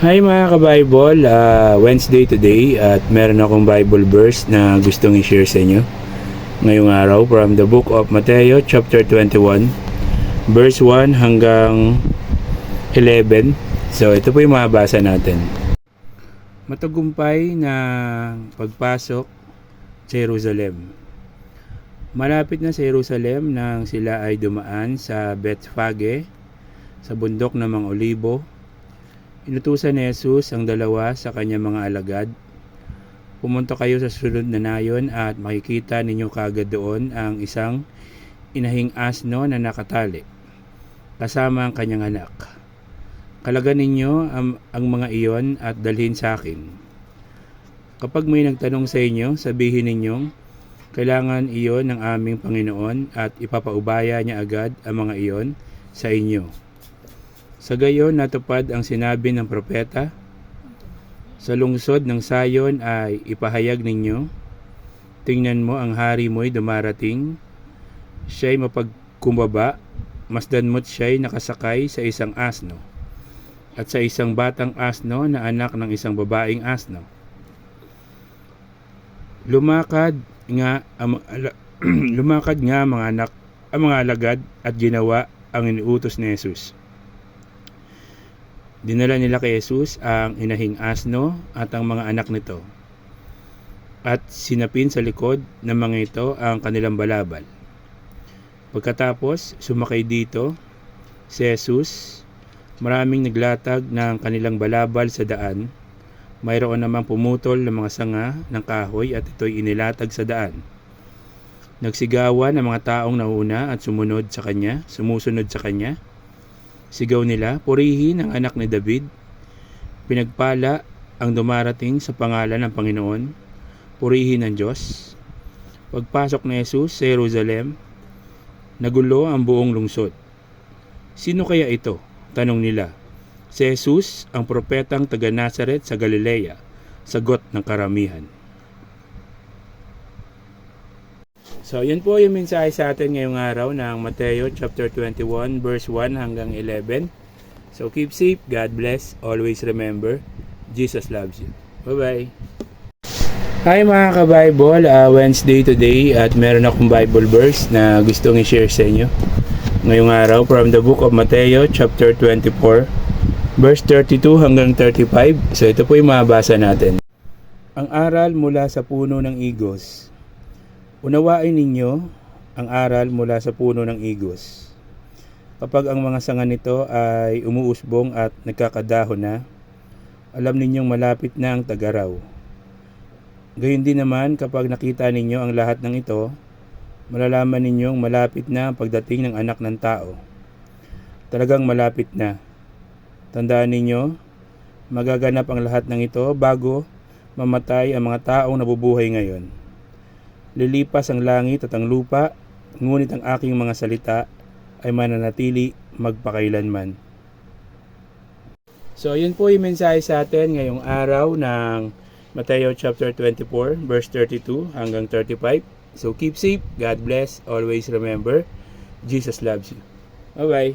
Hi mga ka-Bible, Wednesday today at meron akong Bible verse na gustong i-share sa inyo ngayong araw from the book of Mateo chapter 21 verse 1 hanggang 11. So ito po yung mabasa natin. Matagumpay na pagpasok sa Jerusalem. Malapit na sa Jerusalem nang sila ay dumaan sa Bethphage sa bundok ng mga Olibo. Inutusan ni Jesus ang dalawa sa kanyang mga alagad. Pumunta kayo sa sunod na nayon at makikita ninyo kaagad doon ang isang inahing asno na nakatali, kasama ang kanyang anak. Kalagan ninyo ang mga iyon at dalhin sa akin. Kapag may nagtanong sa inyo, sabihin ninyong, kailangan iyon ng aming Panginoon at ipapaubaya niya agad ang mga iyon sa inyo. Sa gayon natupad ang sinabi ng propeta, sa lungsod ng Sayon ay ipahayag ninyo, tingnan mo ang hari mo'y dumarating, siya'y mapagkumbaba, masdan mo't siya'y nakasakay sa isang asno, at sa isang batang asno na anak ng isang babaeng asno. Lumakad nga ang mga alagad at ginawa ang iniutos ni Jesus. Dinala nila kay Jesus ang inahing asno at ang mga anak nito, at sinapin sa likod ng mga ito ang kanilang balabal. Pagkatapos sumakay dito si Jesus, maraming naglatag ng kanilang balabal sa daan. Mayroon namang pumutol ng mga sanga ng kahoy at ito'y inilatag sa daan. Nagsigawan ang mga taong nauna at sumusunod sa kanya. Sigaw nila, purihin ang anak ni David. Pinagpala ang dumarating sa pangalan ng Panginoon. Purihin ang Diyos. Pagpasok ni Jesus sa Jerusalem, nagulo ang buong lungsod. Sino kaya ito? Tanong nila. Si Jesus, ang propetang taga Nazaret sa Galilea, sagot ng karamihan. So, yan po yung mensahe sa atin ngayong araw ng Mateo chapter 21 verse 1 hanggang 11. So, keep safe, God bless, always remember, Jesus loves you. Bye-bye! Hi mga ka-Bible, Wednesday today at meron akong Bible verse na gustong i-share sa inyo ngayong araw from the book of Mateo chapter 24 verse 32 hanggang 35. So, ito po yung mabasa natin. Ang aral mula sa puno ng igos. Unawain ninyo ang aral mula sa puno ng igos. Kapag ang mga sanga nito ay umuusbong at nagkakadahon na, alam ninyong malapit na ang tag-araw. Gayon din naman kapag nakita ninyo ang lahat ng ito, malalaman ninyong malapit na ang pagdating ng Anak ng Tao. Talagang malapit na. Tandaan ninyo, magaganap ang lahat ng ito bago mamatay ang mga taong nabubuhay ngayon. Lilipas ang langit at ang lupa, ngunit ang aking mga salita ay mananatili magpakailanman. So, yun po yung mensahe sa atin ngayong araw ng Mateo chapter 24, verse 32 hanggang 35. So, keep safe, God bless, always remember, Jesus loves you. Bye-bye!